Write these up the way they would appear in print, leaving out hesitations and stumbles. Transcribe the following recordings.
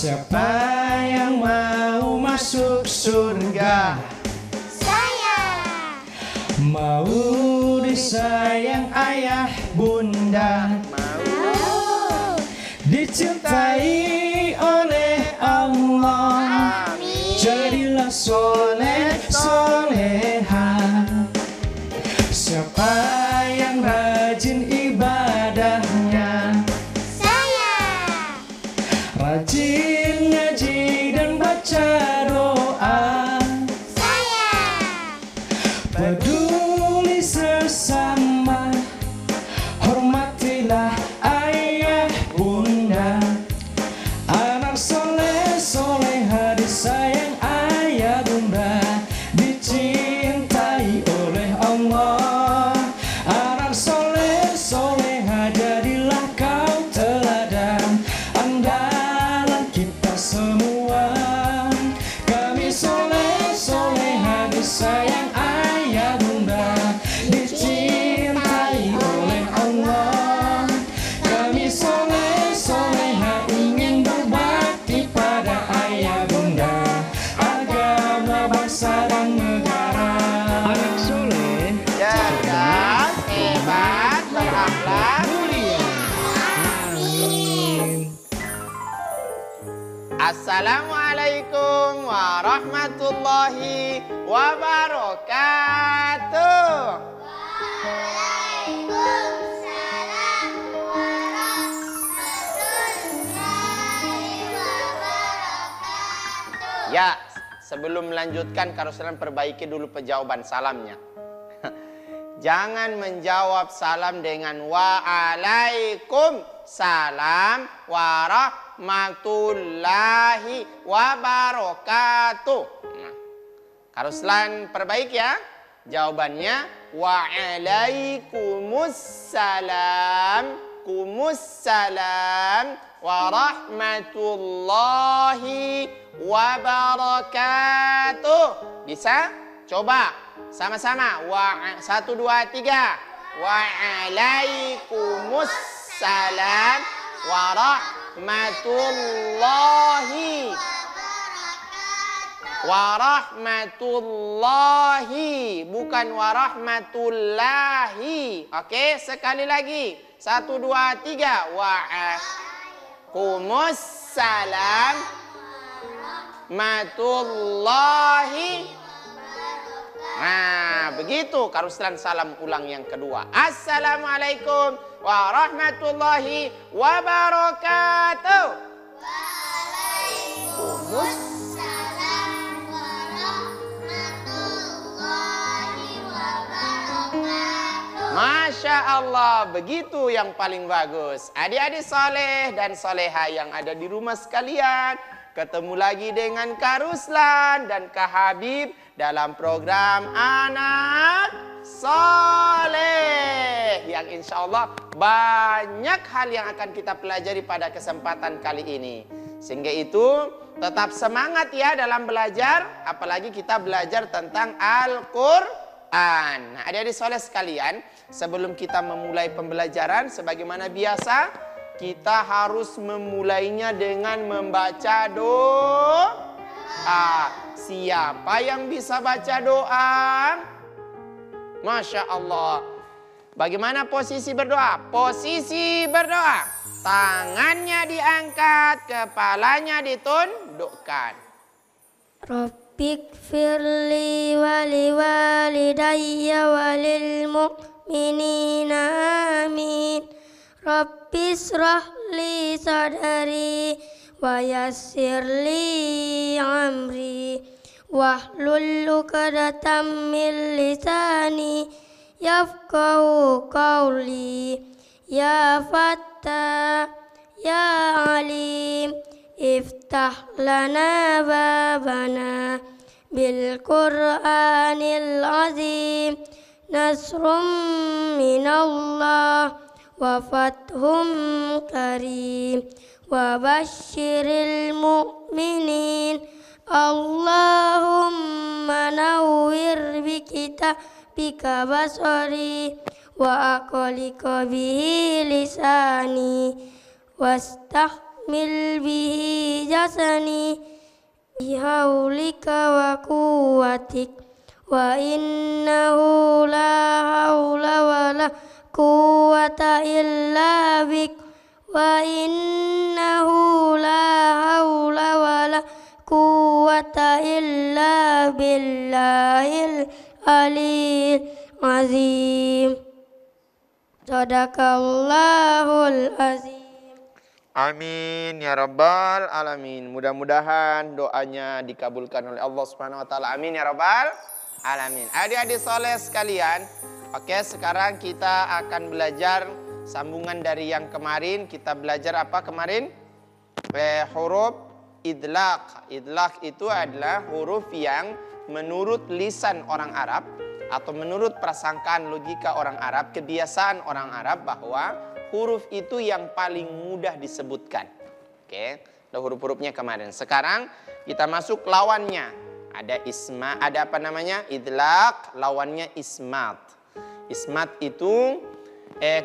Siapa yang mau masuk surga? Saya. Mau disayang ayah bunda, Mau. dicintai oleh Allah. Amin. Jadilah soleh soleha. Siapa yang rajin ibadahnya? Saya. Rajin ngaji dan baca doa. Saya. Peduli sesama, hormatilah ayah bunda. Anak soleh soleha disayang ayah bunda, dicintai oleh Allah. Anak soleh soleha jadilah kau teladan, andalan kita semua. Kami soleh soleha disayang ayah bunda, dicintai oleh Allah. Kami soleh soleha ingin berbakti pada ayah bunda, agama, bangsa dan negara. Anak soleh cerdas, hebat, berakhlak, mulia. Amin. Assalamualaikum warahmatullahi wabarakatuh. Waalaikumsalam warahmatullahi wabarakatuh. Ya, sebelum melanjutkan Karuslan perbaiki dulu penjawaban salamnya. Jangan menjawab salam dengan waalaikumsalam warahmatullahi wabarakatuh. Nah, Karuslan perbaiki ya. Jawabannya waalaikumsalam warahmatullahi wabarakatuh. Bisa? Coba sama-sama. 1, 2, 3. Waalaikumsalam warahmatullahi, bukan warahmatullahi. Oke, sekali lagi. 1, 2, 3. Waalaikumsalam warahmatullahi. Nah, begitu Karuslan salam ulang yang kedua. Assalamualaikum warahmatullahi wabarakatuh. Waalaikumsalam warahmatullahi wabarakatuh. Masya Allah, begitu yang paling bagus. Adik-adik soleh dan soleha yang ada di rumah sekalian, ketemu lagi dengan Karuslan dan Kak Habib dalam program Anak Soleh, yang insya Allah banyak hal yang akan kita pelajari pada kesempatan kali ini. Sehingga itu tetap semangat ya dalam belajar, apalagi kita belajar tentang Al-Quran. Nah, adik-adik soleh sekalian, sebelum kita memulai pembelajaran, sebagaimana biasa, kita harus memulainya dengan membaca doa. Siapa yang bisa baca doa? Masya Allah. Bagaimana posisi berdoa? Posisi berdoa, tangannya diangkat, kepalanya ditundukkan. Rabbik firli wali walidayya walil mu'minina amin. Rabbis rahli sadari wa yassirli amri wahlul 'uqdatam min lisani yafqahu qawli. Ya Fattah ya Alim iftah lana babana bil Qur'anil azim, nasrum minallah wa fathum karim wa basyiril mu'minin. Allahumma nawwir bi kitabika basari wa aqli bihi lisani wastah tahmil bihi jasani bihaulika wa quwwatik wa innahu la haula wa la quwwata illa bik wa innahu la haula wa la quwwata illa billahil aliyil azim. Sadaqallahul azim. Amin ya rabbal alamin. Mudah-mudahan doanya dikabulkan oleh Allah Subhanahu wa taala. Amin ya rabbal alamin. Adik-adik soleh sekalian, oke, sekarang kita akan belajar sambungan dari yang kemarin. Kita belajar apa kemarin? Huruf idlaq. Idlaq itu adalah huruf yang menurut lisan orang Arab atau menurut prasangkaan logika orang Arab, kebiasaan orang Arab bahwa huruf itu yang paling mudah disebutkan. Oke, ada huruf-hurufnya kemarin. Sekarang kita masuk lawannya. Ada isma, ada apa namanya? Idlaq, lawannya ismat. Ismat itu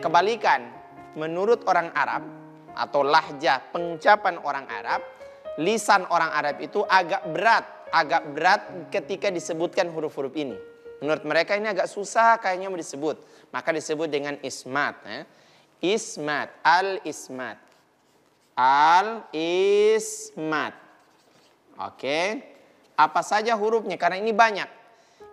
kebalikan. Menurut orang Arab atau lahjah pengucapan orang Arab, lisan orang Arab itu agak berat ketika disebutkan huruf-huruf ini. Menurut mereka ini agak susah kayaknya mau disebut. Maka disebut dengan ismat. Ismat, al-ismat. Al-ismat. Oke. Apa saja hurufnya? Karena ini banyak.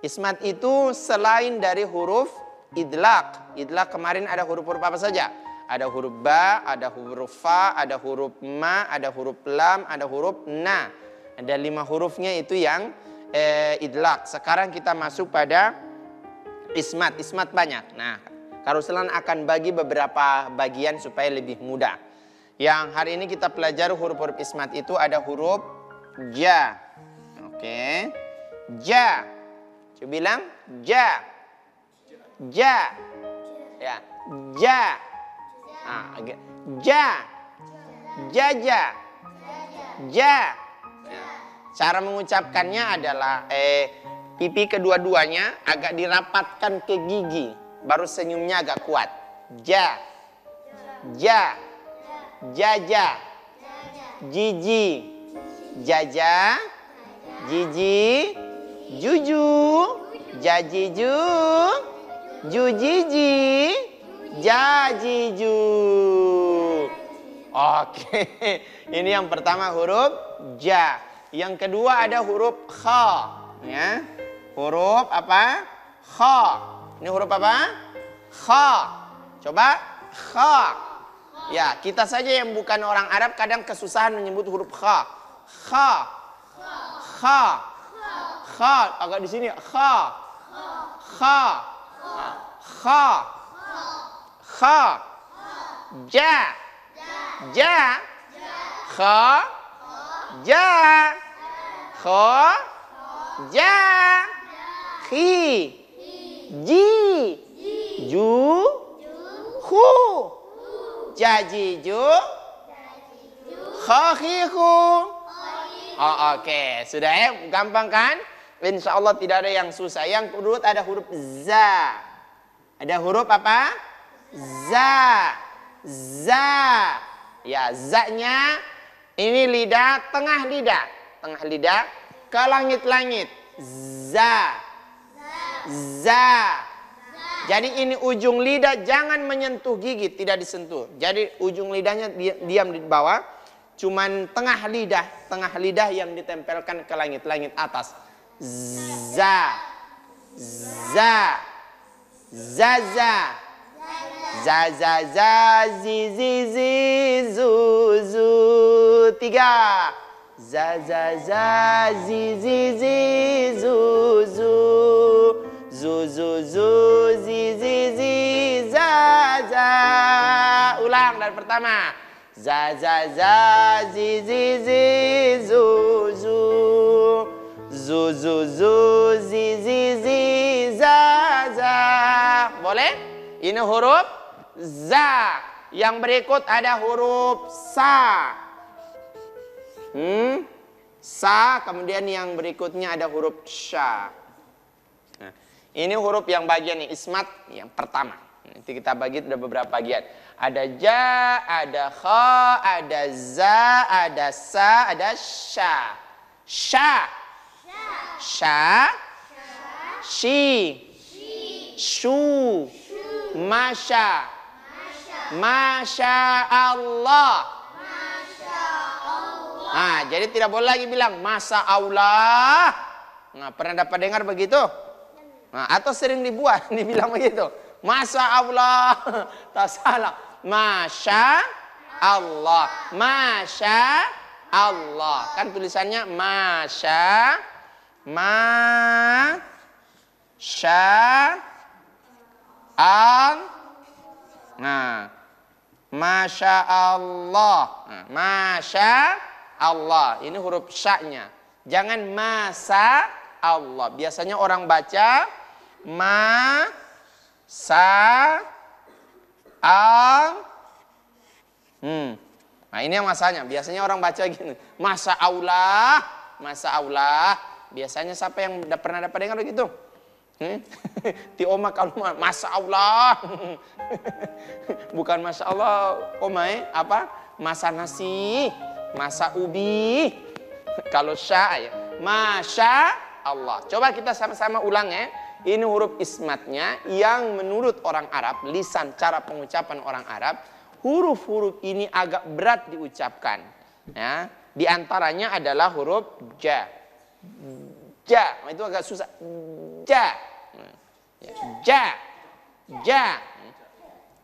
Ismat itu selain dari huruf idlaq. Idlaq kemarin ada huruf-huruf apa saja? Ada huruf ba, ada huruf fa, ada huruf ma, ada huruf lam, ada huruf na. Ada 5 hurufnya itu yang idlaq. Sekarang kita masuk pada ismat. Ismat banyak. Nah, Karuslan akan bagi beberapa bagian supaya lebih mudah. Yang hari ini kita pelajari huruf-huruf ismat itu ada huruf ja. Oke. Ja. Coba bilang ja. Ja. Ya, ja. Ja. Jaja. Ja. Cara mengucapkannya adalah pipi kedua-duanya agak dirapatkan ke gigi. Baru senyumnya agak kuat. Ja. Ja. Jaja. Jiji. Jaja. Jiji. Juju. Jajiju. Jujiji. Jajiju. Oke. Ini yang pertama huruf ja. Yang kedua ada huruf kha. Ya. Huruf apa? Kha. Ini huruf apa? Kha. Coba. Kha. Ya, kita saja yang bukan orang Arab kadang kesusahan menyebut huruf kha. Kha. Kha. Kha. Agak di sini. Kha. Kha. Kha. Kha. Ja. Ja. Kha. Ja. Kha. Ja. Khi. Ji. Ju. Hu. Jajiju. Khahihu. Oh, oke. Sudah ya? Gampang kan? Insya Allah tidak ada yang susah. Yang kedua ada huruf za. Ada huruf apa? Za. Za. Ya, za-nya ini lidah, tengah lidah. Tengah lidah ke langit-langit. Za. Za. Jadi ini ujung lidah jangan menyentuh gigi, tidak disentuh. Jadi ujung lidahnya diam di bawah. Cuman tengah lidah yang ditempelkan ke langit-langit atas. Za. Za. Zaza. Zaza za zi zi zi zu zu. 3. Zaza za zi zi zi zu zu. Zu zu zu zi zi zi za za. Ulang dari pertama. Za za za zi zi zi zu zu. Zu zu zu zi zi zi za za. Boleh? Ini huruf za. Yang berikut ada huruf sa. Sa. Kemudian yang berikutnya ada huruf sya. Ini huruf yang bagian ismat yang pertama. Nanti kita bagi ada beberapa bagian. Ada ja, ada kha, ada za, ada sa, ada sya. Sya. Sya. Shi. Shu. Masya. Masya Allah. Nah, jadi tidak boleh lagi bilang masa Allah. Nah, pernah dapat dengar begitu? Nah, atau sering dibilang begitu. Masa Allah. Tak salah. Masya Allah. Masya Allah. Kan tulisannya Masya. Masya Allah. Nah, Masya Allah. Nah, Masya Allah. Ini huruf sya-nya. Jangan masa Allah. Biasanya orang baca sa al. Nah, ini yang masanya. Biasanya orang baca gini. Masa Allah. Masa Allah. Biasanya siapa yang pernah dapat dengar begitu? Ti oma kalau masa Allah. Bukan masya Allah, omai apa? Masa nasi, masa ubi. Kalau sya ya, masya Allah. Coba kita sama-sama ulang ya. Ini huruf ismatnya yang menurut orang Arab, lisan cara pengucapan orang Arab, huruf-huruf ini agak berat diucapkan. Ya, di antaranya adalah huruf ja. Ja, itu agak susah. Ja. Ja. Ja.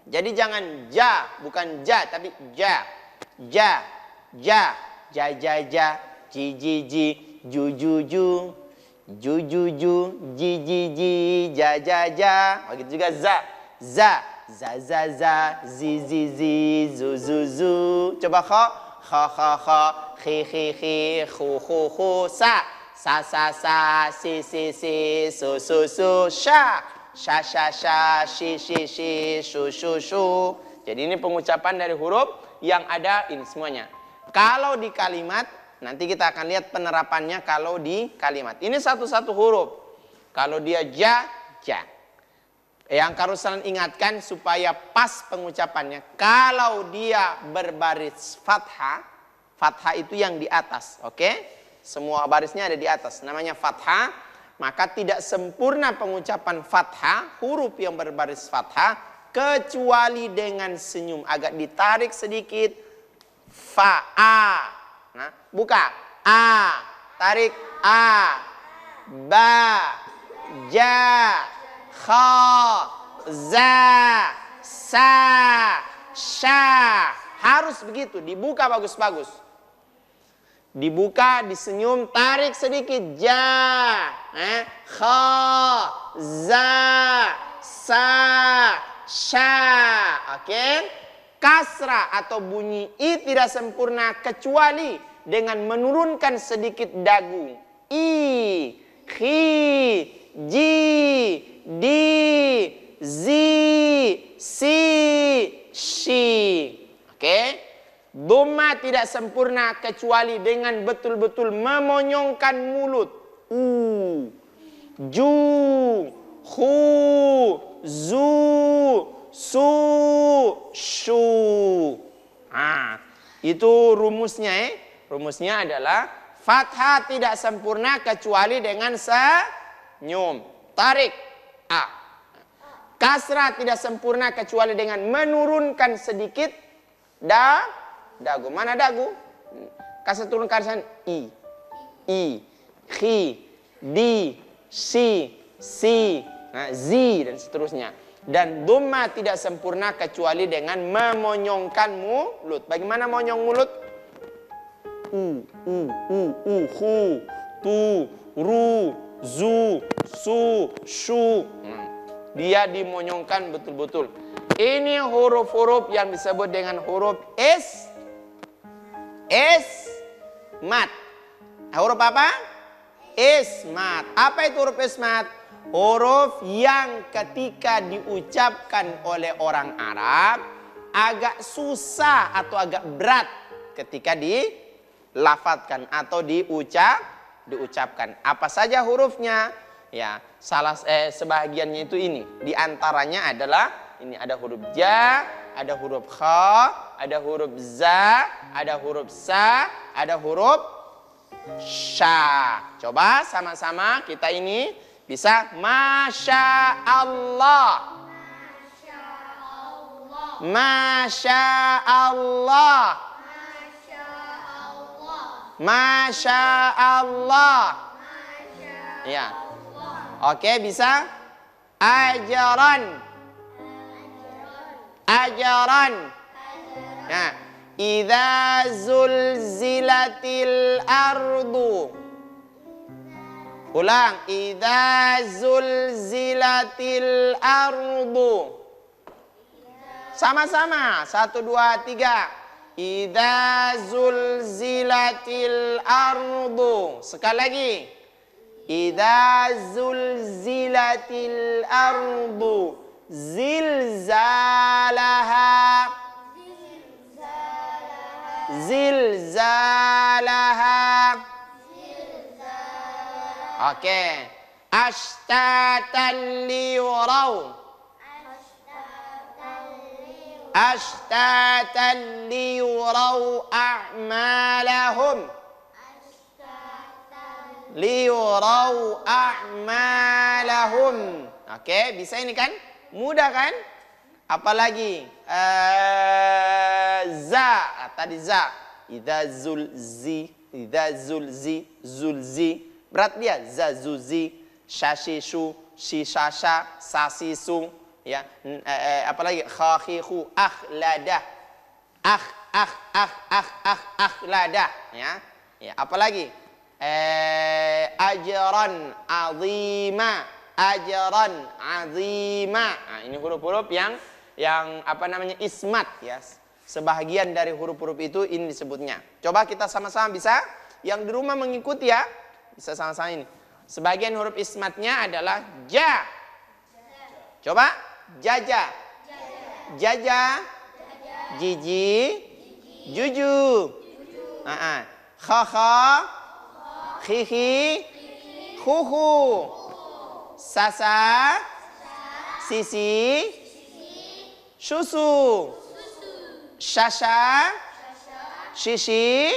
Jadi jangan ja, bukan ja, tapi ja. Ja. Ja. Ja, ja, ja. Ji, ji, ji. Ju, ju, ju. Ju, ju, ju. Ji, ji, ji. Ja, ja, ja. Begitu juga za. Za. Za, za, za. Zi, zi, zi. Zu, zu, zu. Coba kha. Kha, kha, kha. Khi, khi, khi. Khu, khu, khu. Sa. Sa, sa, sa. Si, si, si. Su, su, su. Sya. Sya, sya, sya. Shi, shi, shi. Shu, shu, shu. Jadi ini pengucapan dari huruf yang ada ini semuanya. Kalau di kalimat, nanti kita akan lihat penerapannya kalau di kalimat. Ini satu-satu huruf. Kalau dia ja, ja. Yang Karusalan ingatkan supaya pas pengucapannya. Kalau dia berbaris fathah, fathah itu yang di atas, oke? Semua barisnya ada di atas, namanya fathah. Maka tidak sempurna pengucapan fathah, huruf yang berbaris fathah, kecuali dengan senyum. Agak ditarik sedikit. Fa-a. Nah, buka. A. Tarik. A. Ba. Ja. Kha. Za. Sa. Sya. Harus begitu. Dibuka bagus-bagus. Dibuka, disenyum, tarik sedikit. Ja. Kha. Za. Sa. Sya. Oke. Kasrah atau bunyi i tidak sempurna kecuali dengan menurunkan sedikit dagu. I, khi, ji, di, zi, si, shi. Oke. Dhamma tidak sempurna kecuali dengan betul-betul memonyongkan mulut. U, ju, hu, zu, su, shu. Nah, itu rumusnya. Rumusnya adalah fathah tidak sempurna kecuali dengan senyum. Tarik. A. Kasrah tidak sempurna kecuali dengan menurunkan sedikit dagu. Mana dagu? Kasrah turunkan sana. I. I. Khi. Di. Si. Si. Nah, zi dan seterusnya. Dan dhamma tidak sempurna kecuali dengan memonyongkan mulut. Bagaimana monyong mulut? U, hu, tu, ru, zu, su, shu. Dia dimonyongkan betul-betul. Ini huruf-huruf yang disebut dengan huruf ismat. Huruf apa? Ismat. Apa itu huruf ismat? Huruf yang ketika diucapkan oleh orang Arab agak susah atau agak berat ketika dilafadzkan atau diucapkan. Apa saja hurufnya? Ya, sebahagiannya itu ini. Di antaranya adalah Ini ada huruf ja, ada huruf kha, ada huruf za, ada huruf sa, ada huruf sya. Coba sama-sama kita ini bisa Masya Allah. Masya Allah. Masya Allah. Ya. Oke, bisa? Ajaran. Ajaran. Nah, idza zulzilatil ardu. Ulang, idza zulzilatil ardu. Sama-sama, 1, 2, 3. Idza zulzilatil ardu. Sekali lagi. Idza zulzilatil ardu zilzalaha. Zilzalaha. Oke. Ashtatan liyuraw. Ashtatan liyuraw a'malahum. Liyuraw a'malahum. Oke, bisa ini kan? Mudah kan? Apalagi za, tadi za. Idza zulzi, idza zulzi, zulzi. Berat dia, za zuzi, shashishu, shishasha, sasisu. Ya, apalagi khakhihu, akhladah, akhladah, ya. Ya, apalagi ajran azima, ajran azima. Nah, ini huruf-huruf yang apa namanya ismat, ya. Sebahagian dari huruf-huruf itu ini disebutnya. Coba kita sama-sama bisa, yang di rumah mengikuti ya, bisa sama-sama ini. Sebagian huruf ismatnya adalah ja. Coba. Jaja, jaja, jiji, juju, kha, khihi, khuhu, sasa, sisi, susu, shasha, shishi,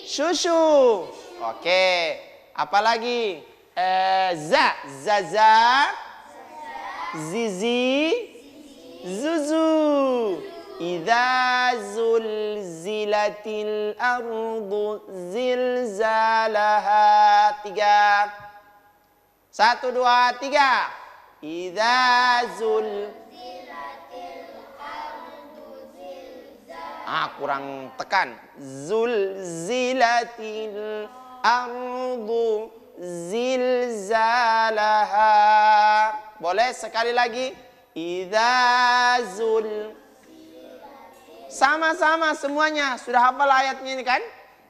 shushu. Oke, apalagi zaza, zizi, zuzu. Idza zulzilatil ardu zilzalaha. 3. 1, 2, 3. Idza zulzilatil ardu zilzalaha. Kurang tekan. Zulzilatil ardu zilzalaha. Boleh sekali lagi. Idza zul. Sama-sama semuanya. Sudah hafal ayatnya ini kan?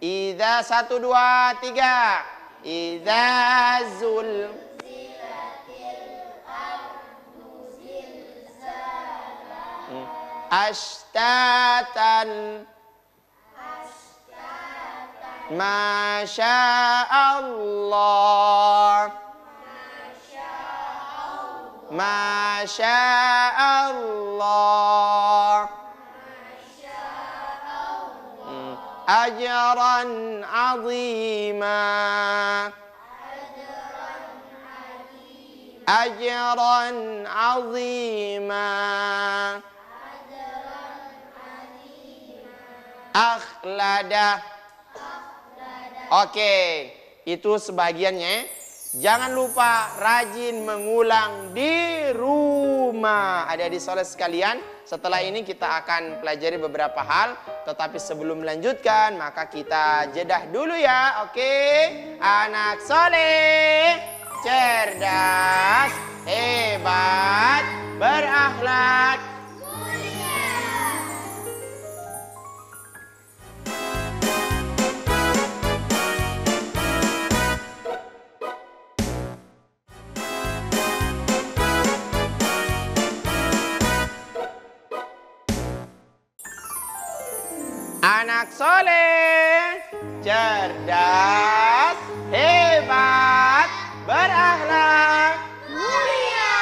Idza 1, 2, 3. Idza zul. Ashtatan. Masya Allah. Masya Allah. Ajran azima. Ajran azima. Akhladah. Oke, itu sebagiannya. Jangan lupa rajin mengulang di rumah. Adik-adik soleh sekalian, setelah ini kita akan pelajari beberapa hal. Tetapi sebelum melanjutkan, maka kita jedah dulu ya. Oke, anak soleh, cerdas, hebat, berakhlak. Anak soleh, cerdas, hebat, berakhlak, mulia.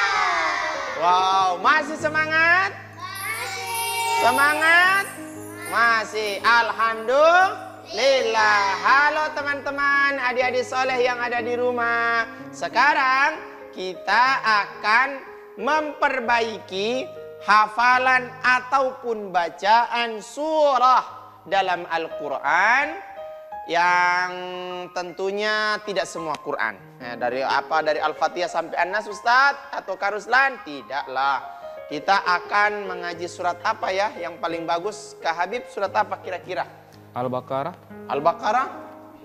Wow, masih semangat? Semangat? Masih. Alhamdulillah. Halo teman-teman, adik-adik soleh yang ada di rumah. Sekarang kita akan memperbaiki hafalan ataupun bacaan surah dalam Al-Quran yang tentunya tidak semua Quran. Dari Al-Fatihah sampai An-Nas, Ustadz atau Karuslan? Tidaklah. Kita akan mengaji surat apa ya yang paling bagus? Kak Habib, surat apa kira-kira? Al-Baqarah. Al-Baqarah?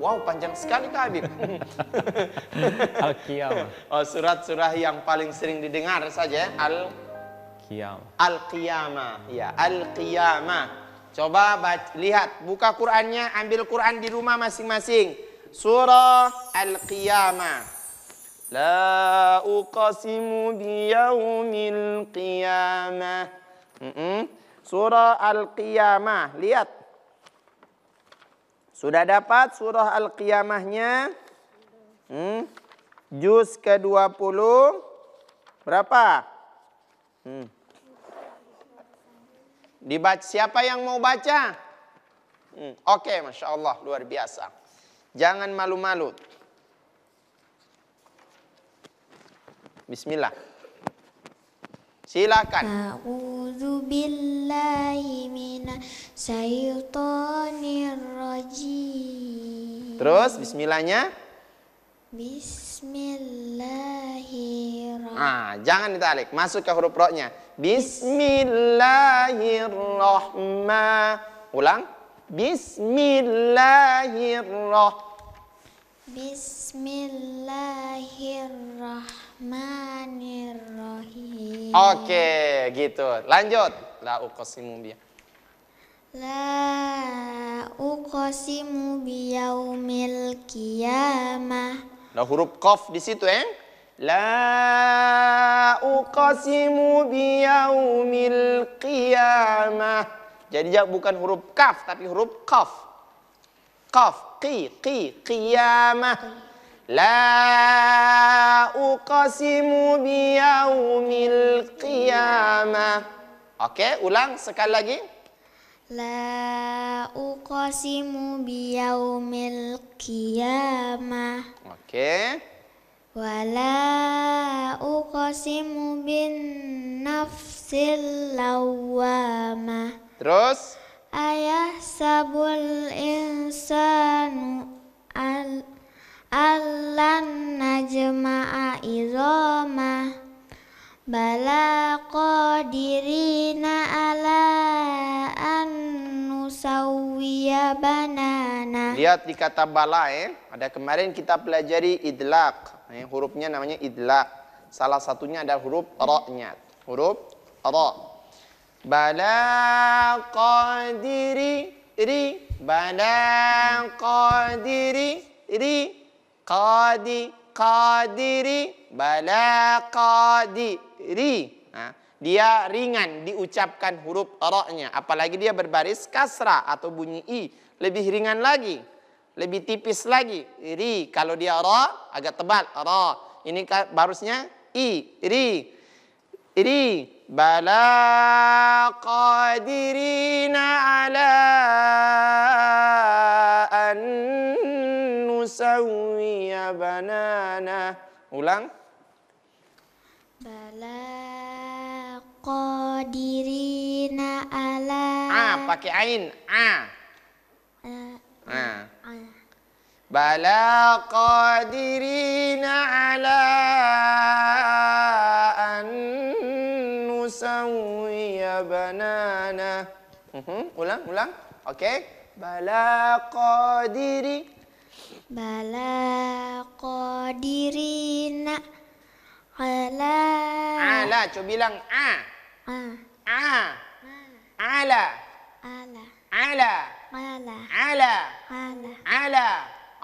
Wow, panjang sekali Kak Habib. Al-Qiyamah. Oh, surat-surah yang paling sering didengar saja. Al-Qiyamah. Ya, Al-Qiyamah. Coba lihat, buka Qur'annya, ambil Qur'an di rumah masing-masing. Surah Al-Qiyamah. La uqasimu biyaumil qiyamah. Surah Al-Qiyamah. Lihat. Sudah dapat surah Al-Qiyamahnya? Juz ke-20. Berapa? Dibaca, siapa yang mau baca? Oke, Masya Allah, luar biasa. Jangan malu-malu. Bismillah. Silakan. A'udzu billahi minasyaitonir rajim. Terus bismillahnya? Bismillahirrahmanirrahim. Jangan ditalik, masuk ke huruf ro-nya. Bismillahirrahmanirrahim. Ulang. Bismillahirrahmanirrahim. Oke, gitu. Lanjut. La uqsimu bi. La uqsimu biyaumil qiyamah. Ada huruf qaf di situ, La uqsimu biyaumil qiyamah. Jadi bukan huruf kaf tapi huruf qaf. Qaf, qiyamah. La uqsimu biyaumil qiyamah. Oke, ulang sekali lagi. La uqsimu biyaumil qiyamah. Oke. Wala uqsimu bin nafsil lawwamah. Terus? Ayahsabul insanu allan najma'a izamah. Bala qadirina ala an nusawwiya banana. Lihat di kata bala, ada kemarin kita pelajari idlaq. Hurufnya namanya idlaq. Salah satunya adalah huruf ra-nya. Huruf ra. Bala qadiri ri. Bala qadiri ri. Qadiri. Bala qadiri. Dia ringan diucapkan huruf ra-nya. Apalagi dia berbaris kasrah atau bunyi i. Lebih ringan lagi. Lebih tipis lagi. Ri. Kalau dia ra, agak tebal. Ra. Ini barusnya i. Ri. Bala qadirina ala an nusawwiya banana. Ulang. Bala qadirina ala. Pakai ain. Bala qadirina ala an nusawwiya banana. Ulang. Oke. Bala qadirina ala. Coba bilang ala.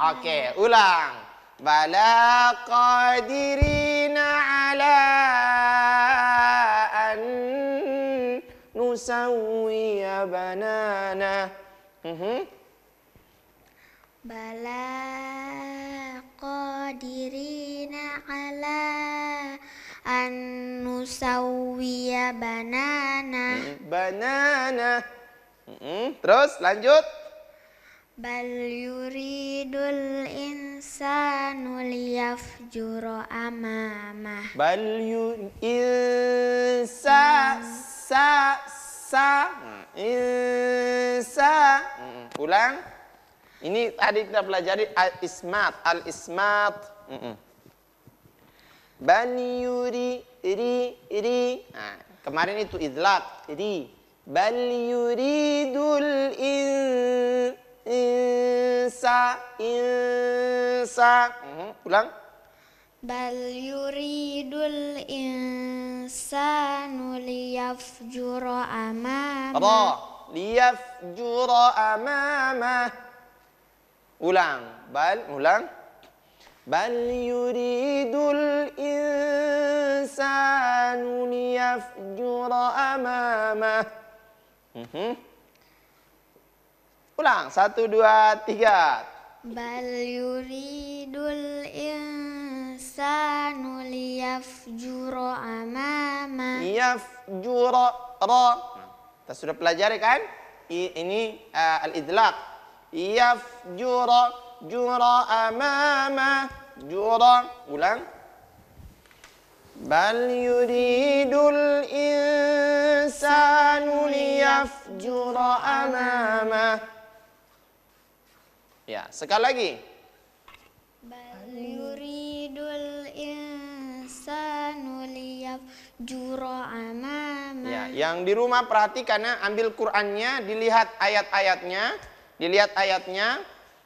Oke, ulang. Bala qadirina ala an nusawwiya banana. Bala qadirina ala an nusawwiya banana. Banana. Terus lanjut. Bal yuridul insanu liyafjura amamah. Bal insa insa. Ulang. Ini tadi kita pelajari al-ismat. Bal yuri ri. Nah, kemarin itu idlaq ri. Bal yuridul insa. Ulang. Bal yuridul insanu liyafjura amamah. Ra. Liyafjura amamah. Ulang. Ulang. Bal yuridul insanu liyafjura amamah. Ulang. 1, 2, 3. Bal yuridul insanu liyafjura amamah. Yafjura ra. Kita sudah pelajari kan? Ini al-idlaq. Yafjura jura amama. Jura. Ulang. Bal yuridul insanu liyafjura amama. Ya, sekali lagi. Bal yuridul insanu liyafjura amamah. Ya, yang di rumah perhatikan ya, ambil Qur'annya, dilihat ayat-ayatnya,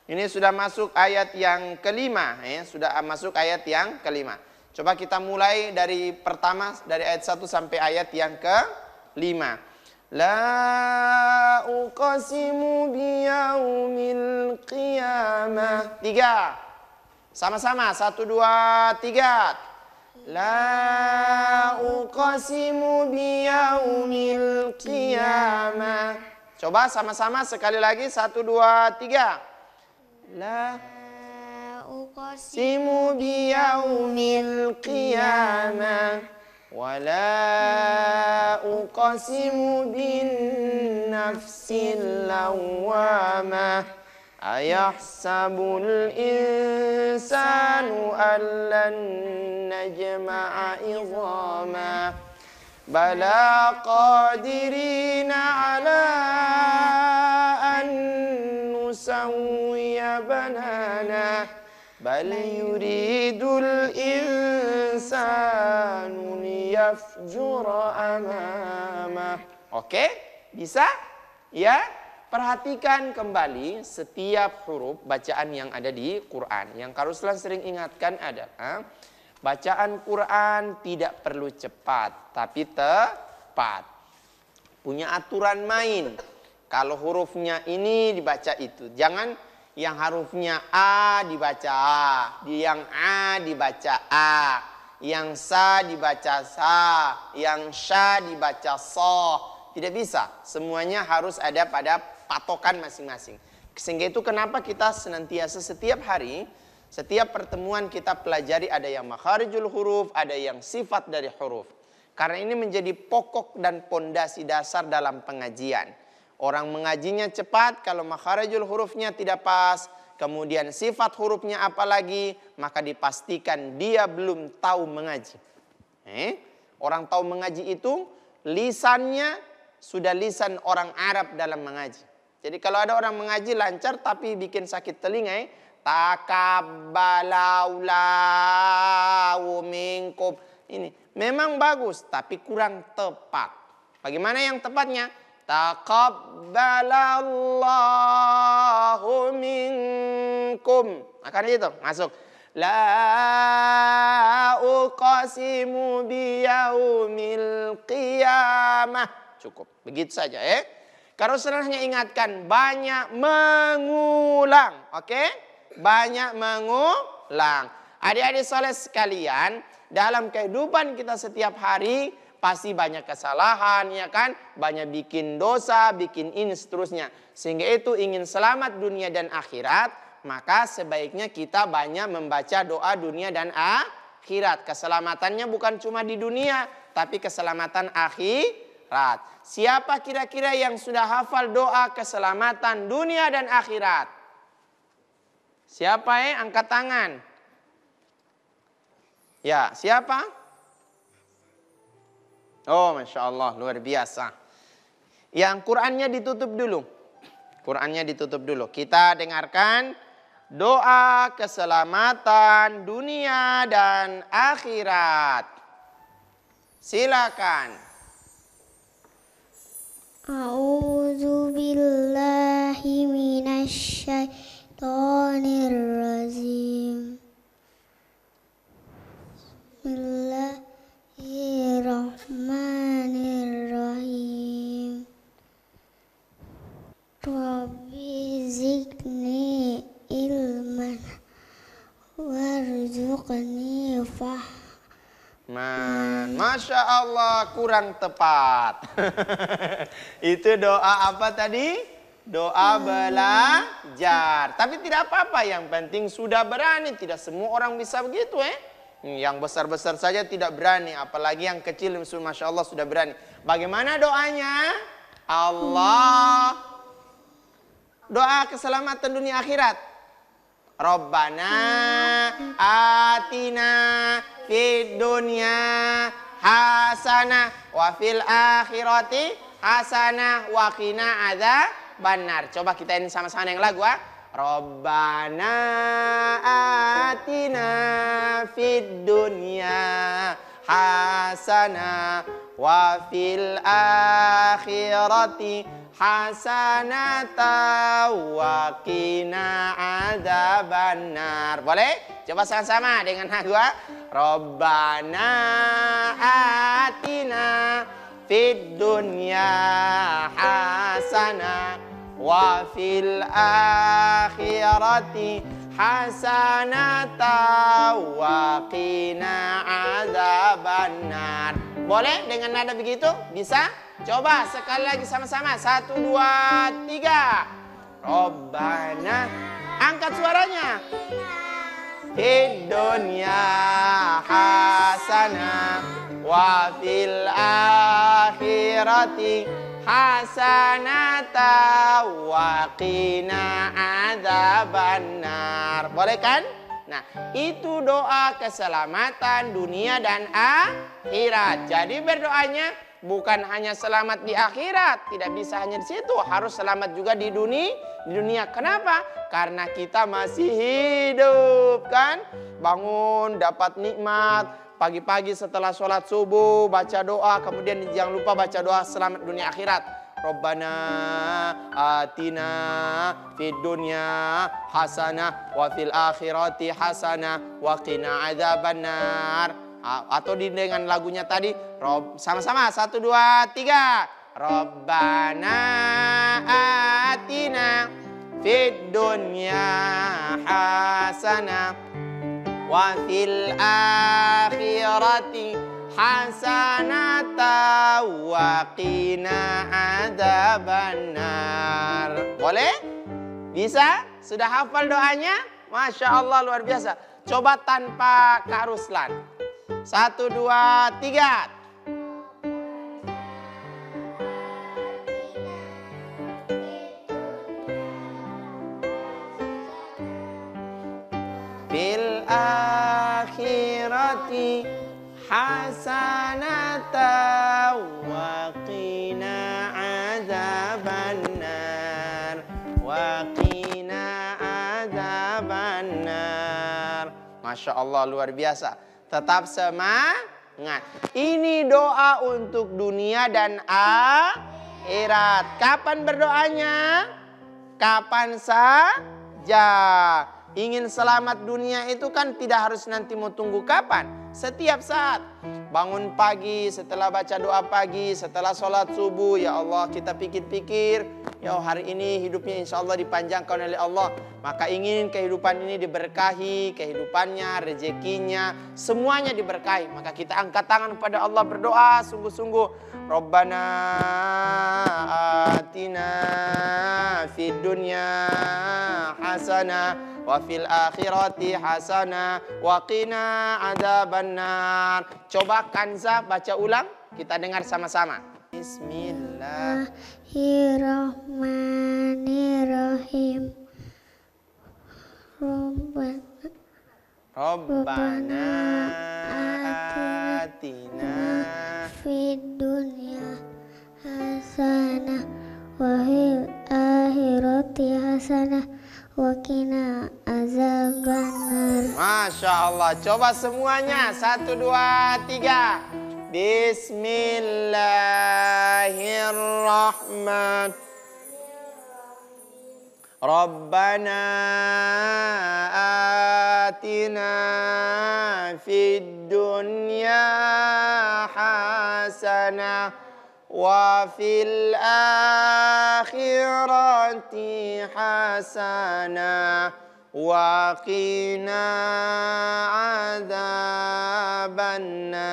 Ini sudah masuk ayat yang kelima, ya, sudah masuk ayat yang kelima. Coba kita mulai dari pertama, dari ayat 1 sampai ayat yang kelima. La uqsimu biyaumil qiyamah. 3. Sama-sama, 1, 2, 3. La uqsimu biyaumil qiyamah. Coba sama-sama sekali lagi, 1, 2, 3. La uqsimu biyaumil qiyamah. Wa la uqsimu bin nafsil lawwamah. Ayahsabul insanu allan najma'a idhamah. Bala qadirina ala an nusawwiya banana. Bal yuridul insanu liyafjura amamah. Oke, bisa? Ya, perhatikan kembali setiap huruf bacaan yang ada di Quran. Yang Kak Ruslan sering ingatkan adalah bacaan Quran tidak perlu cepat, tapi tepat. Punya aturan main. Kalau hurufnya ini dibaca itu. Jangan yang hurufnya A dibaca A, yang A dibaca A, yang Sa dibaca Sa, yang Sya dibaca So. Tidak bisa. Semuanya harus ada pada patokan masing-masing. Sehingga itu kenapa kita senantiasa setiap hari, setiap pertemuan kita pelajari ada yang makharijul huruf, ada yang sifat dari huruf. Karena ini menjadi pokok dan pondasi dasar dalam pengajian. Orang mengajinya cepat, kalau makharijul hurufnya tidak pas, kemudian sifat hurufnya apalagi, maka dipastikan dia belum tahu mengaji. Orang tahu mengaji itu lisannya sudah lisan orang Arab dalam mengaji. Jadi kalau ada orang mengaji lancar tapi bikin sakit telinga, takabbalallahu minkum. Ini memang bagus tapi kurang tepat. Bagaimana yang tepatnya? Taqabbalallahu minkum. Makanya itu masuk. La uqsimu biyaumil qiyamah. Cukup. Begitu saja ya. Kalau hanya ingatkan banyak mengulang. Oke? Banyak mengulang. Adik-adik soleh sekalian, dalam kehidupan kita setiap hari pasti banyak kesalahan, ya kan? Banyak bikin dosa, bikin ini seterusnya. Sehingga itu ingin selamat dunia dan akhirat, maka sebaiknya kita banyak membaca doa dunia dan akhirat. Keselamatannya bukan cuma di dunia, tapi keselamatan akhirat. Siapa kira-kira yang sudah hafal doa keselamatan dunia dan akhirat? Siapa angkat tangan? Ya, siapa? Oh, Masya Allah, luar biasa. Yang Qur'annya ditutup dulu. Qur'annya ditutup dulu. Kita dengarkan doa keselamatan dunia dan akhirat. Silakan. A'udzu billahi minasy syaitonir rajim. Bismillahirrahmanirrahim. Rabbi zidni ilman warzuqni Masya Allah, kurang tepat. Itu doa apa tadi? Doa belajar. Tapi tidak apa-apa, yang penting sudah berani. Tidak semua orang bisa begitu Yang besar-besar saja tidak berani, apalagi yang kecil, Masya Allah sudah berani. Bagaimana doanya? Allah, doa keselamatan dunia akhirat. Rabbana atina fid dunya hasanah wa fil akhirati hasanah wa qina adzabannar. Coba kita ini sama-sama yang lagu Rabbana atina fid dunya hasanah wa fil akhirati hasanata wa qina adzabannar. Boleh? Coba sama-sama dengan lagu Rabbana atina fid dunya hasanah wa fil akhirati hasanata wa qina adzabannar. Boleh dengan nada begitu? Bisa? Coba sekali lagi sama-sama. 1, 2, 3. Rabbana. Angkat suaranya. Fid dunya hasanah wa fil akhirati hasanata wa qina adzabannar. Boleh kan? Nah, itu doa keselamatan dunia dan akhirat. Jadi berdoanya bukan hanya selamat di akhirat, tidak bisa hanya di situ, harus selamat juga di dunia. Kenapa? Karena kita masih hidup kan? Bangun dapat nikmat, pagi-pagi setelah sholat subuh baca doa, kemudian jangan lupa baca doa selamat dunia akhirat. Rabbana atina fid dunya hasanah wa fil akhirati hasanah wa qina adzabannar. Atau dengan lagunya tadi sama-sama 1, 2, 3. Rabbana atina fid dunya hasanah wa fil akhirati hasanata wa qina adzabannar. Boleh? Bisa? Sudah hafal doanya? Masya Allah, luar biasa. Coba tanpa Kak Ruslan. 1, 2, 3. Fil akhirati hasanata wa qina adzabannar wa qina adzabannar. Masya Allah, luar biasa. Tetap semangat. Ini doa untuk dunia dan akhirat. Kapan berdoanya? Kapan saja. Ingin selamat dunia itu kan tidak harus nanti mau tunggu kapan. Setiap saat. bangun pagi, setelah baca doa pagi, setelah sholat subuh, ya Allah kita pikir-pikir, ya hari ini hidupnya insya Allah dipanjangkan oleh Allah. Maka ingin kehidupan ini diberkahi, kehidupannya, rezekinya, semuanya diberkahi. Maka kita angkat tangan kepada Allah berdoa sungguh-sungguh. Rabbana atina fid dunya hasanah wa fil akhirati hasanah wa qina adzabannar. Coba Kanza baca ulang, kita dengar sama-sama. Bismillah. Bismillahirrahmanirrahim. Rabbana atina fid dunya hasanah wa fil akhirati hasanah wa qina azabannar. Masya Allah. Coba semuanya. 1, 2, 3. Bismillahirrahmanirrahim. Rabbana atina fid dunya hasanah wa fil akhirati hasanah wa qina adzabannar.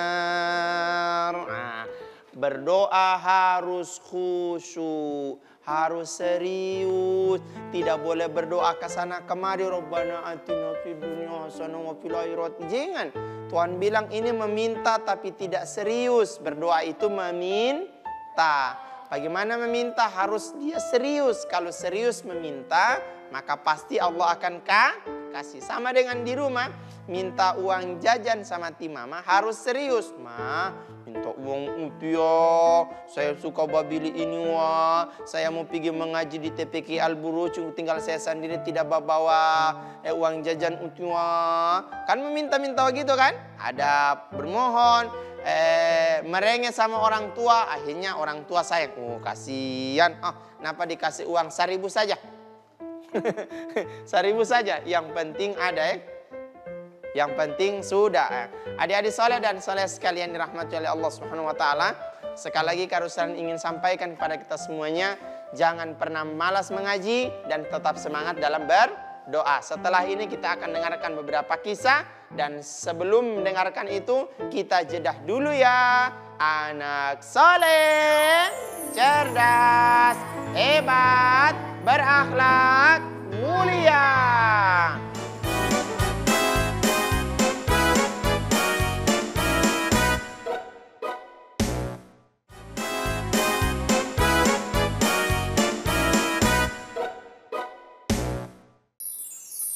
Berdoa harus khusyuk, harus serius, tidak boleh berdoa ke sana kemari. Rabbana atina fid dunya hasanah wa fil akhirati. Jangan. Tuhan bilang ini meminta tapi tidak serius. Berdoa itu meminta. Bagaimana meminta? Harus dia serius. Kalau serius meminta, maka pasti Allah akan kasih. Sama dengan di rumah, minta uang jajan sama ti mama harus serius. Ma, minta uang itu ya, saya suka babili ini wah, saya mau pergi mengaji di TPK Al-Buruj, tinggal saya sendiri tidak bawa uang jajan itu wah. Kan meminta-minta gitu kan? Ada bermohon, merengek sama orang tua, akhirnya orang tua sayang. Oh kasihan, kenapa dikasih uang 1.000 saja? 1.000 saja, yang penting ada yang penting sudah. Adik-adik soleh dan soleh sekalian dirahmati oleh Allah Subhanahu wa taala. Sekali lagi Karuslan ingin sampaikan kepada kita semuanya, jangan pernah malas mengaji dan tetap semangat dalam berdoa. Setelah ini kita akan dengarkan beberapa kisah, dan sebelum mendengarkan itu kita jedah dulu ya. Anak soleh, cerdas, hebat, berakhlak, mulia.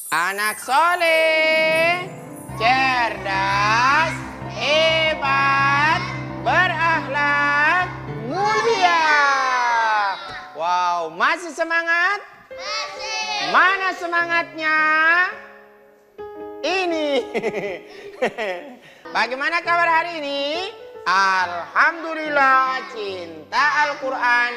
Anak soleh, cerdas, hebat, berakhlak, mulia. Wow, masih semangat? Masih. Mana semangatnya? Ini. Bagaimana kabar hari ini? Alhamdulillah, cinta Al-Quran.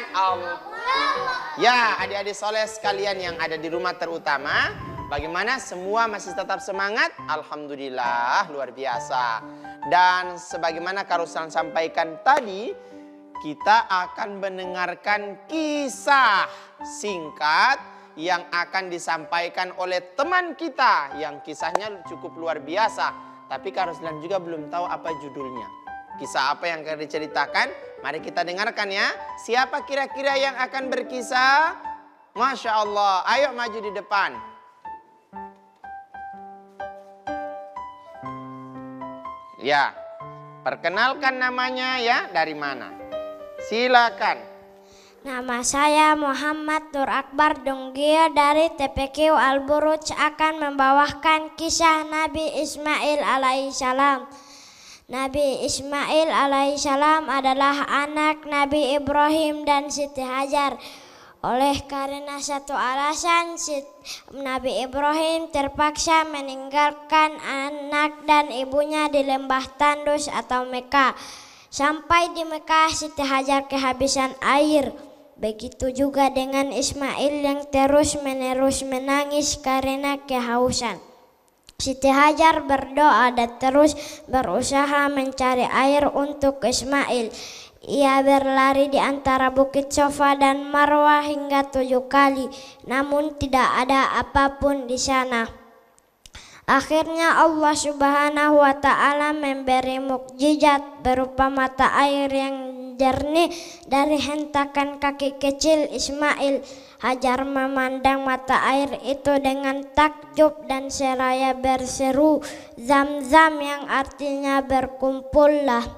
Ya, adik-adik soleh sekalian yang ada di rumah terutama, bagaimana semua masih tetap semangat? Alhamdulillah, luar biasa. Dan sebagaimana Karuslan sampaikan tadi, kita akan mendengarkan kisah singkat yang akan disampaikan oleh teman kita yang kisahnya cukup luar biasa. Tapi Karuslan juga belum tahu apa judulnya. Kisah apa yang akan diceritakan? Mari kita dengarkan ya. Siapa kira-kira yang akan berkisah? Masya Allah, ayo maju di depan. Ya, perkenalkan namanya ya, dari mana? Silakan. Nama saya Muhammad Nur Akbar Dunggir dari TPQ Al-Buruj akan membawakan kisah Nabi Ismail alaihissalam. Nabi Ismail alaihissalam adalah anak Nabi Ibrahim dan Siti Hajar. Oleh karena satu alasan, Nabi Ibrahim terpaksa meninggalkan anak dan ibunya di lembah Tandus atau Mekah. Sampai di Mekah, Siti Hajar kehabisan air. Begitu juga dengan Ismail yang terus-menerus menangis karena kehausan. Siti Hajar berdoa dan terus berusaha mencari air untuk Ismail. Ia berlari di antara Bukit Sofa dan Marwah hingga 7 kali, namun tidak ada apapun di sana. Akhirnya Allah Subhanahu wa Ta'ala memberi mukjizat berupa mata air yang jernih dari hentakan kaki kecil Ismail. Hajar memandang mata air itu dengan takjub dan seraya berseru, "Zam-zam," yang artinya berkumpullah.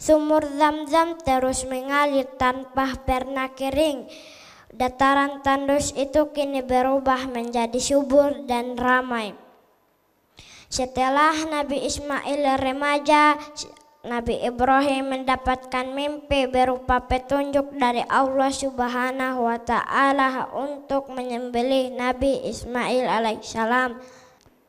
Sumur Zam-zam terus mengalir tanpa pernah kering. Dataran tandus itu kini berubah menjadi subur dan ramai. Setelah Nabi Ismail remaja, Nabi Ibrahim mendapatkan mimpi berupa petunjuk dari Allah Subhanahu wa Ta'ala untuk menyembelih Nabi Ismail alaihissalam.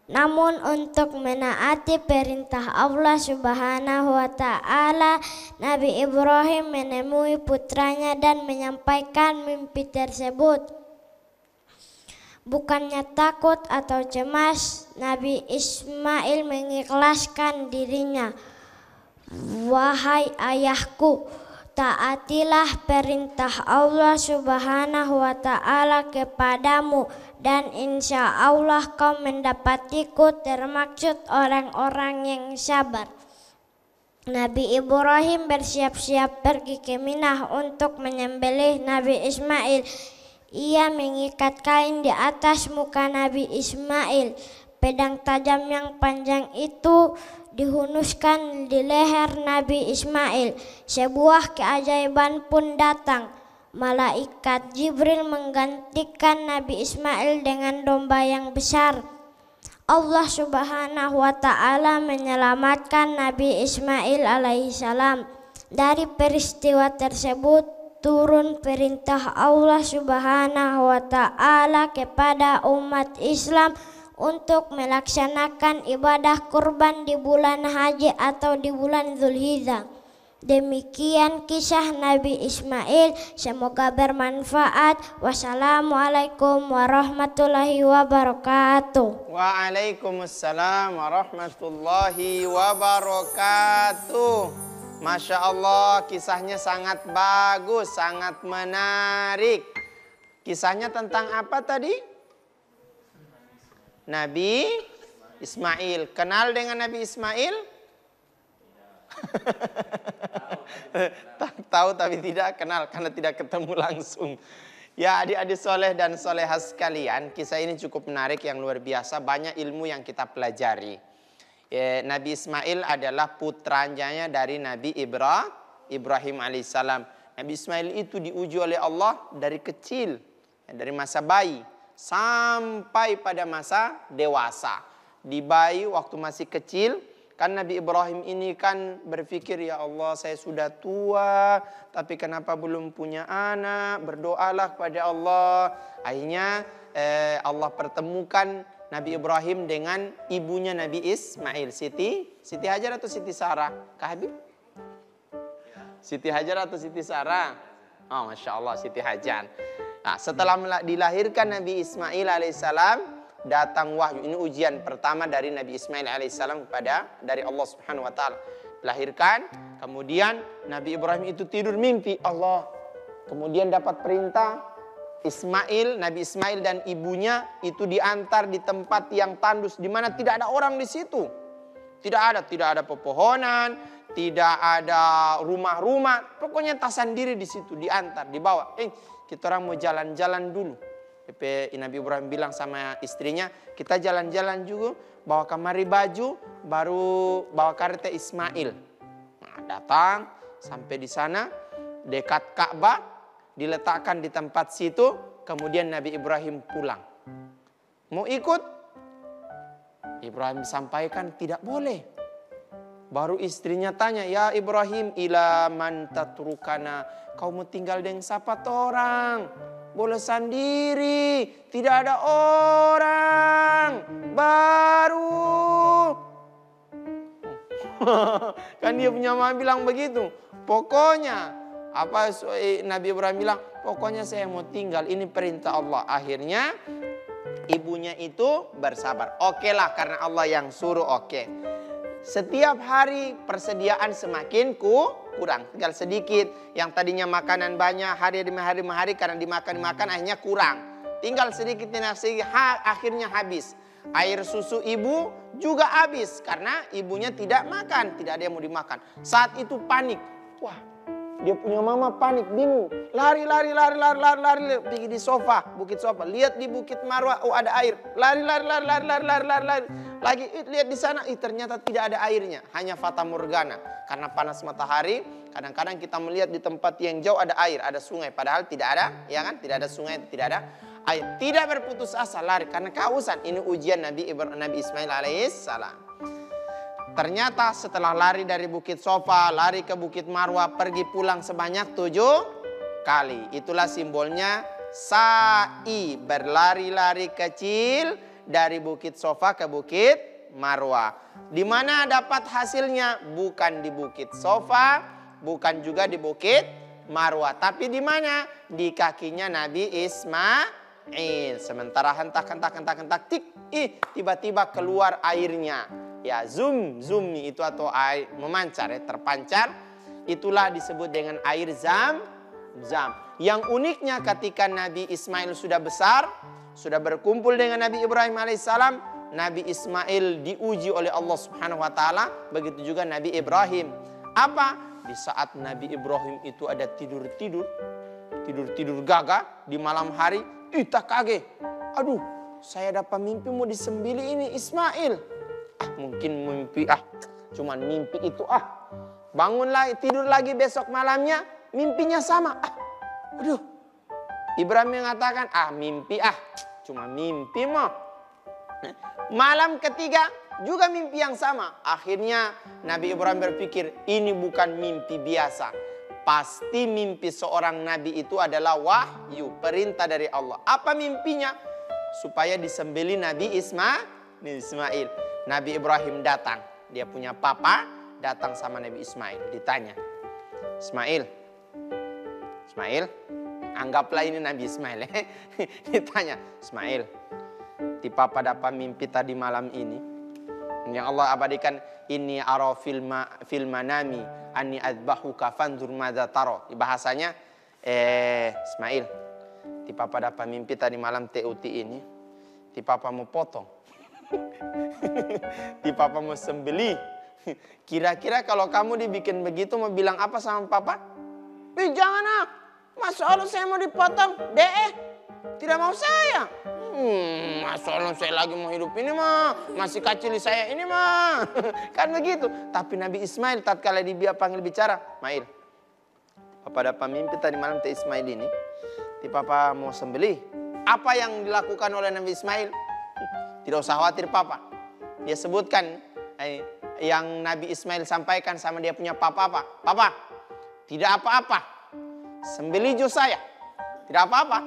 Namun untuk menaati perintah Allah Subhanahu wa Ta'ala, Nabi Ibrahim menemui putranya dan menyampaikan mimpi tersebut. Bukannya takut atau cemas, Nabi Ismail mengikhlaskan dirinya. "Wahai ayahku, taatilah perintah Allah Subhanahu wa Ta'ala kepadamu, dan insya Allah kau mendapatiku termaksud orang-orang yang sabar." Nabi Ibrahim bersiap-siap pergi ke Minah untuk menyembelih Nabi Ismail. Ia mengikat kain di atas muka Nabi Ismail. Pedang tajam yang panjang itu dihunuskan di leher Nabi Ismail. Sebuah keajaiban pun datang. Malaikat Jibril menggantikan Nabi Ismail dengan domba yang besar. Allah Subhanahu wa Ta'ala menyelamatkan Nabi Ismail alaihissalam. Dari peristiwa tersebut turun perintah Allah Subhanahu wa Ta'ala kepada umat Islam untuk melaksanakan ibadah kurban di bulan haji atau di bulan Zulhijjah. Demikian kisah Nabi Ismail, semoga bermanfaat. Wassalamualaikum warahmatullahi wabarakatuh. Waalaikumsalam warahmatullahi wabarakatuh. Masya Allah, kisahnya sangat bagus, sangat menarik. Kisahnya tentang apa tadi? Nabi Ismail. Kenal dengan Nabi Ismail? Tahu tapi tidak kenal karena tidak ketemu langsung. Ya adik-adik soleh dan solehah sekalian, kisah ini cukup menarik, yang luar biasa. Banyak ilmu yang kita pelajari. Nabi Ismail adalah putranya dari Nabi Ibrahim alaihissalam. Nabi Ismail itu diuji oleh Allah dari kecil, dari masa bayi sampai pada masa dewasa. Di bayi waktu masih kecil, kan Nabi Ibrahim ini kan berpikir, ya Allah saya sudah tua, tapi kenapa belum punya anak? Berdoalah kepada Allah. Akhirnya Allah pertemukan Nabi Ibrahim dengan ibunya Nabi Ismail, Siti Hajar atau Siti Sarah? Kak Habib? Siti Hajar atau Siti Sarah? Oh, Masya Allah, Siti Hajar. Nah, setelah dilahirkan Nabi Ismail alaihissalam, datang wahyu. Ini ujian pertama dari Nabi Ismail alaihissalam dari Allah Subhanahu wa Ta'ala. Dilahirkan, kemudian Nabi Ibrahim itu tidur mimpi Allah. Kemudian dapat perintah, Nabi Ismail dan ibunya itu diantar di tempat yang tandus, di mana tidak ada orang di situ. Tidak ada pepohonan, tidak ada rumah-rumah. Pokoknya tasan diri di situ, diantar, dibawa. Kita orang mau jalan-jalan dulu. Nabi Ibrahim bilang sama istrinya, kita jalan-jalan juga, bawa kamari baju, baru bawa kereta Ismail. Nah, datang sampai di sana, dekat Ka'bah, diletakkan di tempat situ, kemudian Nabi Ibrahim pulang. Mau ikut? Ibrahim sampaikan tidak boleh. Baru istrinya tanya, ya Ibrahim, ila man tatrukana, kau mau tinggal dengan siapa orang? Boleh sendiri, tidak ada orang. Baru. Kan dia punya mama bilang begitu. Pokoknya Nabi Ibrahim bilang, pokoknya saya mau tinggal, ini perintah Allah. Akhirnya ibunya itu bersabar. Oke lah, karena Allah yang suruh, oke. Setiap hari persediaan semakin kurang, tinggal sedikit. Yang tadinya makanan banyak, hari demi hari karena dimakan akhirnya kurang. Tinggal sedikit, akhirnya habis. Air susu ibu juga habis karena ibunya tidak makan, tidak ada yang mau dimakan. Saat itu panik. Wah, dia punya mama panik, bingung. Lari pergi di sofa, bukit sofa. Lihat di Bukit Marwah, oh ada air. Lari. Lagi lihat di sana, ternyata tidak ada airnya, hanya fata morgana. Karena panas matahari, kadang-kadang kita melihat di tempat yang jauh ada air, ada sungai, padahal tidak ada, ya kan? Tidak ada sungai, tidak ada air. Tidak berputus asa, lari karena kehausan. Ini ujian Nabi Ismail alaihissalam. Ternyata setelah lari dari Bukit Sofa, lari ke Bukit Marwah, pergi pulang sebanyak 7 kali. Itulah simbolnya sa'i, berlari-lari kecil dari Bukit Sofa ke Bukit Marwah. Di mana dapat hasilnya? Bukan di Bukit Sofa, bukan juga di Bukit Marwah, tapi di mana? Di kakinya Nabi Ismail. Sementara hentak, tik, tiba-tiba keluar airnya. Ya, zoom itu atau air memancar, terpancar. Itulah disebut dengan air zam. Yang uniknya ketika Nabi Ismail sudah besar, sudah berkumpul dengan Nabi Ibrahim alaihissalam, Nabi Ismail diuji oleh Allah Subhanahu wa taala, begitu juga Nabi Ibrahim. Apa? Di saat Nabi Ibrahim itu ada tidur gagah di malam hari, tak kaget. Aduh, saya dapat mimpi mau disembelih ini Ismail. Mungkin mimpi, cuman mimpi itu. Bangun lagi, tidur lagi besok malamnya, mimpinya sama. Aduh, Ibrahim mengatakan, mimpi, cuma mimpi mah. Malam ketiga juga mimpi yang sama. Akhirnya Nabi Ibrahim berpikir, ini bukan mimpi biasa. Pasti mimpi seorang nabi itu adalah wahyu, perintah dari Allah. Apa mimpinya? Supaya disembelih Nabi Ismail. Nabi Ibrahim datang, dia punya papa, datang sama Nabi Ismail. Ditanya, Ismail, anggaplah ini Nabi Ismail. Ditanya, Ismail, di papa dapat mimpi tadi malam ini. Yang Allah abadikan, ini ara fil manami anni adbahuka fanzur madza tara. Bahasanya, Ismail, di papa dapat mimpi tadi malam TUT ini, di papa mau potong. Di papa mau sembelih. Kira-kira kalau kamu dibikin begitu mau bilang apa sama papa? Jangan Masya Allah saya mau dipotong. Tidak mau saya. Masya Allah saya lagi mau hidup ini mah. Masih kecil saya ini mah. Kan begitu. Tapi Nabi Ismail tatkala dia panggil bicara, Ismail, papa dapat mimpi tadi malam Ismail ini, di papa mau sembelih. Apa yang dilakukan oleh Nabi Ismail? Tidak usah khawatir papa. Dia sebutkan yang Nabi Ismail sampaikan sama dia punya papa apa? Papa, tidak apa-apa. Sembelih jo saya. Tidak apa-apa.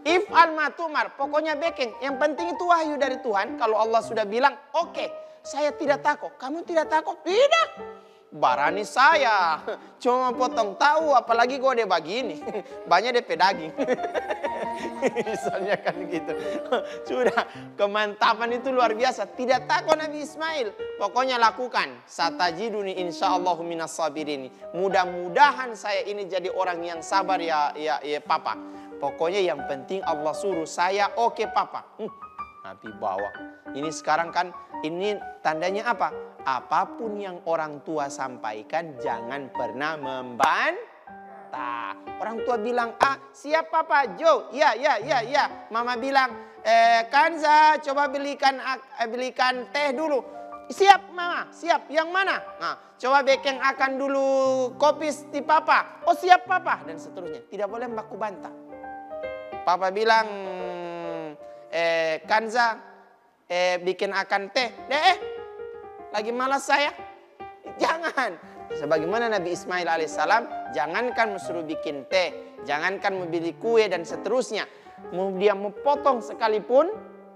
If'al ma tu'mar, pokoknya bekeng. Yang penting itu wahyu dari Tuhan. Kalau Allah sudah bilang, oke, saya tidak takut. Kamu tidak takut? Tidak. Barani saya. Cuma potong tahu, apalagi gue dia begini. Banyak DP daging. Misalnya kan gitu. Sudah, kemantapan itu luar biasa. Tidak takut Nabi Ismail. Pokoknya lakukan. Satajiduni insyaallahu minas sabirin. Mudah-mudahan saya ini jadi orang yang sabar ya papa. Pokoknya yang penting Allah suruh saya, oke papa. Nabi bawa. Ini sekarang kan, ini tandanya apa? Apapun yang orang tua sampaikan jangan pernah membantah. Orang tua bilang, siap papa, Jo. Ya. Mama bilang, Kanza coba belikan teh dulu. Siap mama, siap. Yang mana? Coba bekeng akan dulu kopi di papa. Oh siap papa. Dan seterusnya. Tidak boleh baku bantah. Papa bilang, Kanza bikin akan teh. Lagi malas saya. Jangan. Sebagaimana Nabi Ismail alaihissalam, jangankan suruh bikin teh, jangankan membeli kue dan seterusnya. Dia mau potong sekalipun,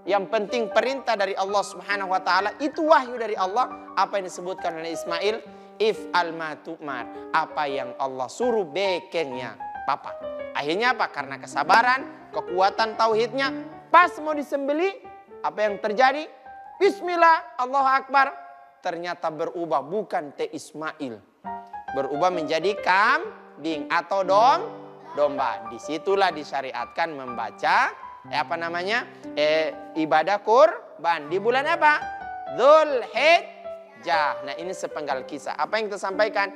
yang penting perintah dari Allah Subhanahu wa taala, itu wahyu dari Allah. Apa yang disebutkan oleh Ismail, if'al ma tu'mar, apa yang Allah suruh bekengnya papa. Akhirnya apa? Karena kesabaran, kekuatan tauhidnya, Pas mau disembeli, apa yang terjadi? Bismillah, Allahu Akbar. Ternyata berubah, bukan teh Ismail. Berubah menjadi kambing atau domba. Disitulah disyariatkan membaca ibadah kurban. Di bulan apa? Dzulhijjah. Nah, ini sepenggal kisah. Apa yang kita sampaikan?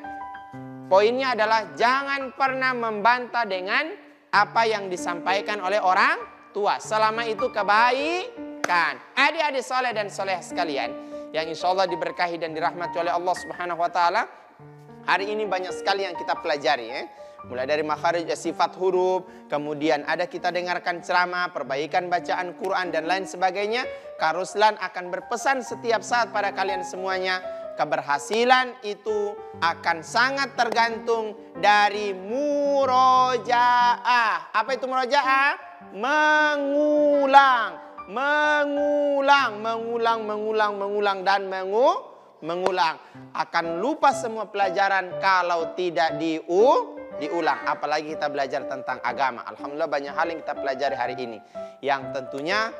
Poinnya adalah jangan pernah membantah dengan apa yang disampaikan oleh orang tua. Selama itu kebaikan. Adik-adik soleh dan soleh sekalian, yang insya Allah diberkahi dan dirahmati oleh Allah Subhanahu wa Ta'ala. Hari ini banyak sekali yang kita pelajari, mulai dari makharij, sifat huruf, kemudian ada kita dengarkan ceramah, perbaikan bacaan Quran dan lain sebagainya. Kak Ruslan akan berpesan setiap saat pada kalian semuanya, keberhasilan itu akan sangat tergantung dari murojaah. Apa itu murojaah? Mengulang dan mengulang. Akan lupa semua pelajaran kalau tidak diulang. Apalagi kita belajar tentang agama. Alhamdulillah banyak hal yang kita pelajari hari ini, yang tentunya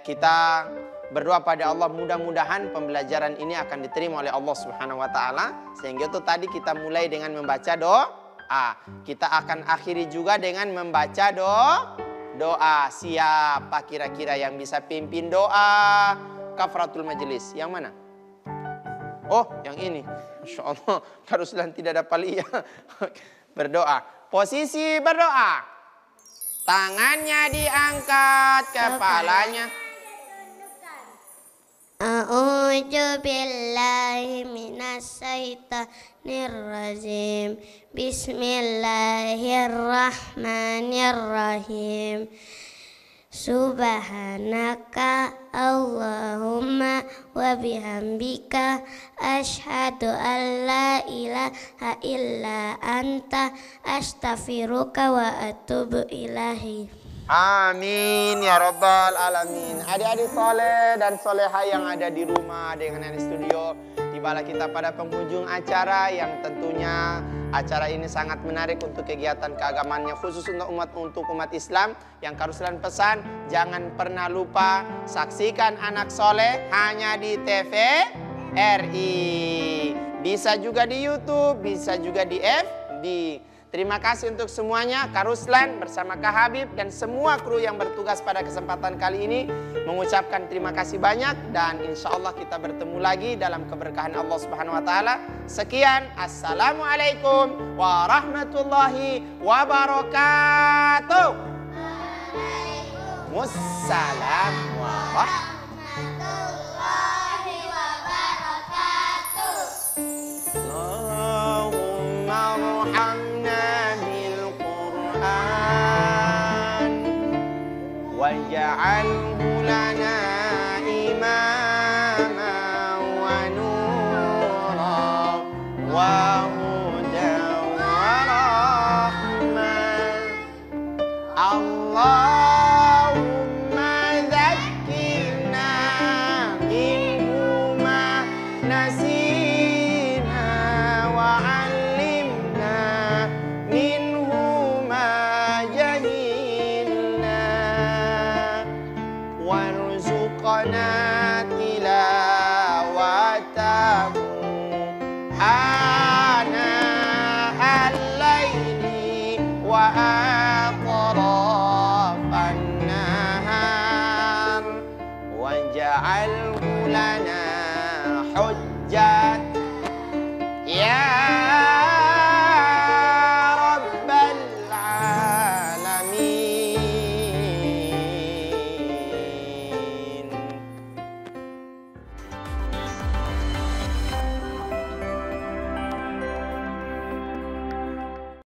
kita berdoa pada Allah, mudah-mudahan pembelajaran ini akan diterima oleh Allah Subhanahu wa Ta'ala. Sehingga itu tadi kita mulai dengan membaca doa. Kita akan akhiri juga dengan membaca doa. Siapa kira-kira yang bisa pimpin doa kafaratul majelis? Yang mana? Oh, yang ini. Masya Allah, Darussalam tidak dapat lihat. Berdoa. Posisi berdoa. Tangannya diangkat, kepalanya. A'udzu billahi minas syaitonir rajim. Bismillahirrahmanirrahim. Subhanaka Allahumma wa bihamdika asyhadu an la ilaha illa anta astaghfiruka wa atubu ilaihi. Amin ya rabbal alamin. Adik-adik soleh dan soleha yang ada di rumah dengan yang di studio, tibalah kita pada penghujung acara yang tentunya acara ini sangat menarik untuk kegiatan keagamaannya, khusus untuk umat Islam. Yang Kak Ruslan pesan, jangan pernah lupa saksikan Anak Soleh hanya di TVRI. Bisa juga di YouTube, bisa juga di FB. Terima kasih untuk semuanya. Kak Ruslan bersama Kak Habib dan semua kru yang bertugas pada kesempatan kali ini mengucapkan terima kasih banyak, dan insya Allah kita bertemu lagi dalam keberkahan Allah Subhanahu wa Ta'ala. Sekian, assalamualaikum warahmatullahi wabarakatuh. Waalaikumsalam warahmatullahi wabarakatuh. Allahumma arhamna bil Qur'an waj'alhu lana imama wa nura wa hudan wa rahmah. Allahumma dzakkirna minhu ma nasina wa 'allimna minhu ma jahilna warzuqna tilawatahu ana al-laili wa atrafan nahar waj'al